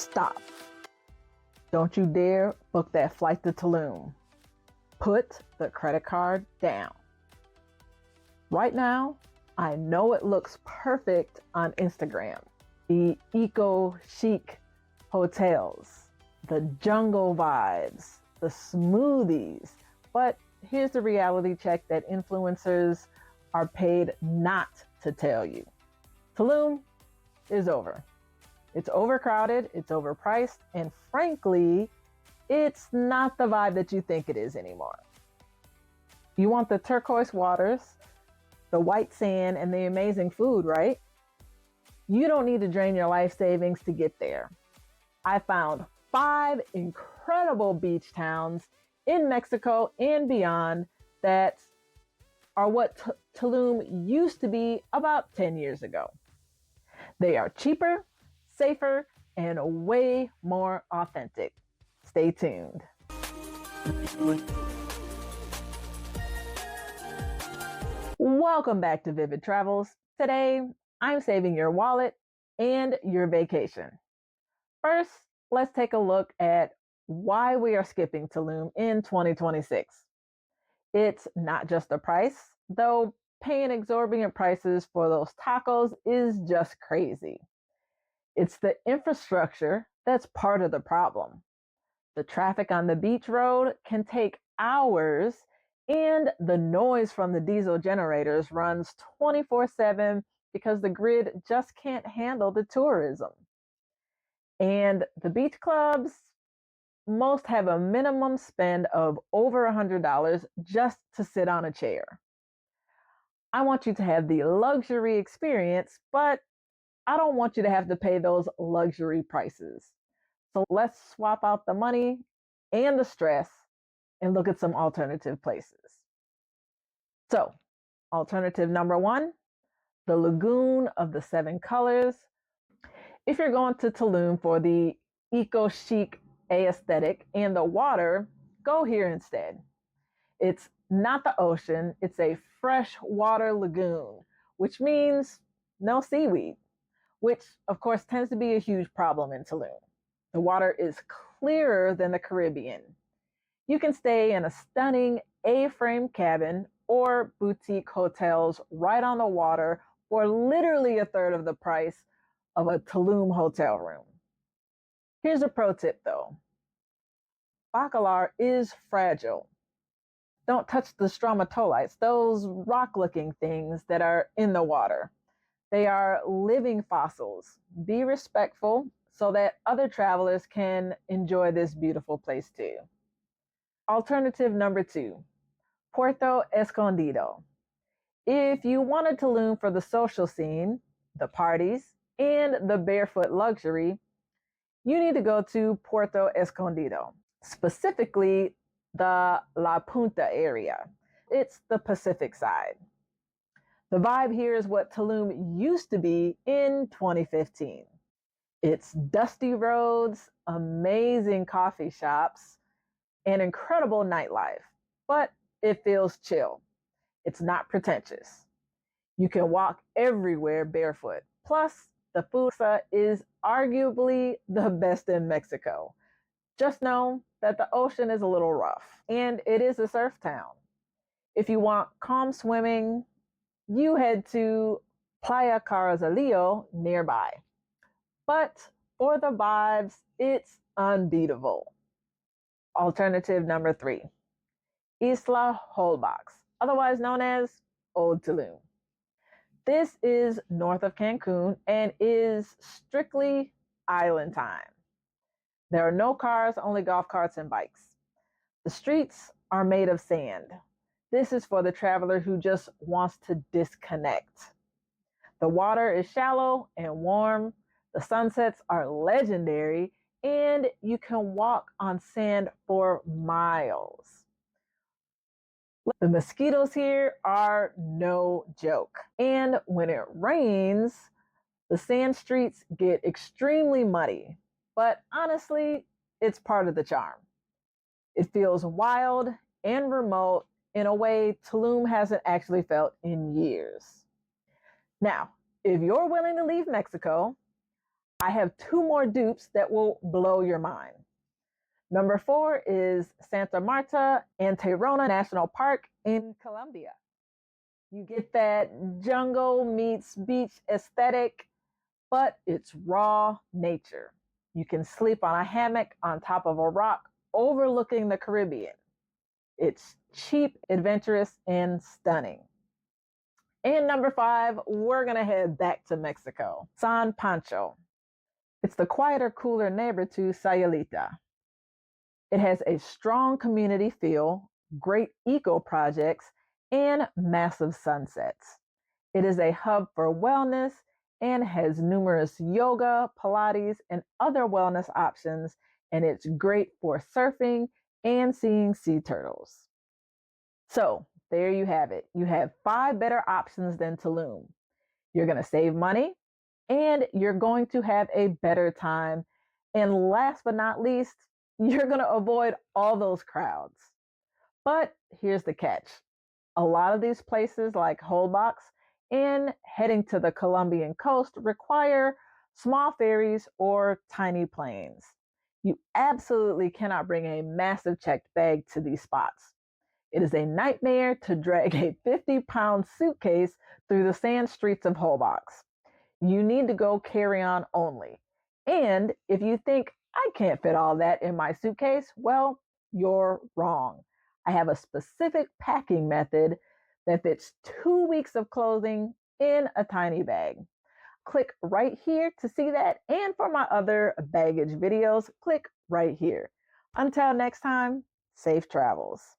Stop. Don't you dare book that flight to Tulum. Put the credit card down. Right now, I know it looks perfect on Instagram. The eco-chic hotels, the jungle vibes, the smoothies. But here's the reality check that influencers are paid not to tell you. Tulum is over. It's overcrowded, it's overpriced, and frankly, it's not the vibe that you think it is anymore. You want the turquoise waters, the white sand, and the amazing food, right? You don't need to drain your life savings to get there. I found 5 incredible beach towns in Mexico and beyond that are what Tulum used to be about 10 years ago. They are cheaper, safer, and way more authentic. Stay tuned. Welcome back to Vivid Travels. Today, I'm saving your wallet and your vacation. First, let's take a look at why we are skipping Tulum in 2026. It's not just the price, though paying exorbitant prices for those tacos is just crazy. It's the infrastructure that's part of the problem. The traffic on the beach road can take hours, and the noise from the diesel generators runs 24/7 because the grid just can't handle the tourism. And the beach clubs, most have a minimum spend of over $100 just to sit on a chair. I want you to have the luxury experience, but I don't want you to have to pay those luxury prices. So let's swap out the money and the stress and look at some alternative places. So, alternative number 1, the Lagoon of the 7 Colors. If you're going to Tulum for the eco-chic aesthetic and the water, go here instead. It's not the ocean, it's a freshwater lagoon, which means no seaweed, which of course tends to be a huge problem in Tulum. The water is clearer than the Caribbean. You can stay in a stunning A-frame cabin or boutique hotels right on the water for literally a third of the price of a Tulum hotel room. Here's a pro tip though. Bacalar is fragile. Don't touch the stromatolites, those rock-looking things that are in the water. They are living fossils. Be respectful so that other travelers can enjoy this beautiful place too. Alternative number 2, Puerto Escondido. If you wanted Tulum for the social scene, the parties, and the barefoot luxury, you need to go to Puerto Escondido, specifically the La Punta area. It's the Pacific side. The vibe here is what Tulum used to be in 2015. It's dusty roads, amazing coffee shops, and incredible nightlife, but it feels chill. It's not pretentious. You can walk everywhere barefoot. Plus, the food is arguably the best in Mexico. Just know that the ocean is a little rough, and it is a surf town. If you want calm swimming, you head to Playa Carrizalillo nearby. But for the vibes, it's unbeatable. Alternative number 3, Isla Holbox, otherwise known as Old Tulum. This is north of Cancun and is strictly island time. There are no cars, only golf carts and bikes. The streets are made of sand. This is for the traveler who just wants to disconnect. The water is shallow and warm. The sunsets are legendary, and you can walk on sand for miles. The mosquitoes here are no joke. And when it rains, the sand streets get extremely muddy. But honestly, it's part of the charm. It feels wild and remote in a way Tulum hasn't actually felt in years. Now, if you're willing to leave Mexico, I have two more dupes that will blow your mind. Number 4 is Santa Marta and Tayrona National Park in Colombia. You get that jungle meets beach aesthetic, but it's raw nature. You can sleep on a hammock on top of a rock overlooking the Caribbean. It's cheap, adventurous, and stunning. And number 5, we're going to head back to Mexico, San Pancho. It's the quieter, cooler neighbor to Sayulita. It has a strong community feel, great eco projects, and massive sunsets. It is a hub for wellness and has numerous yoga, Pilates, and other wellness options, and it's great for surfing and seeing sea turtles. So, there you have it. You have 5 better options than Tulum. You're going to save money and you're going to have a better time. And last but not least, you're going to avoid all those crowds. But here's the catch: a lot of these places, like Holbox and heading to the Colombian coast, require small ferries or tiny planes. You absolutely cannot bring a massive checked bag to these spots. It is a nightmare to drag a 50-pound suitcase through the sand streets of Holbox. You need to go carry on only. And if you think I can't fit all that in my suitcase, well, you're wrong. I have a specific packing method that fits 2 weeks of clothing in a tiny bag. Click right here to see that. And for my other baggage videos, click right here. Until next time, safe travels.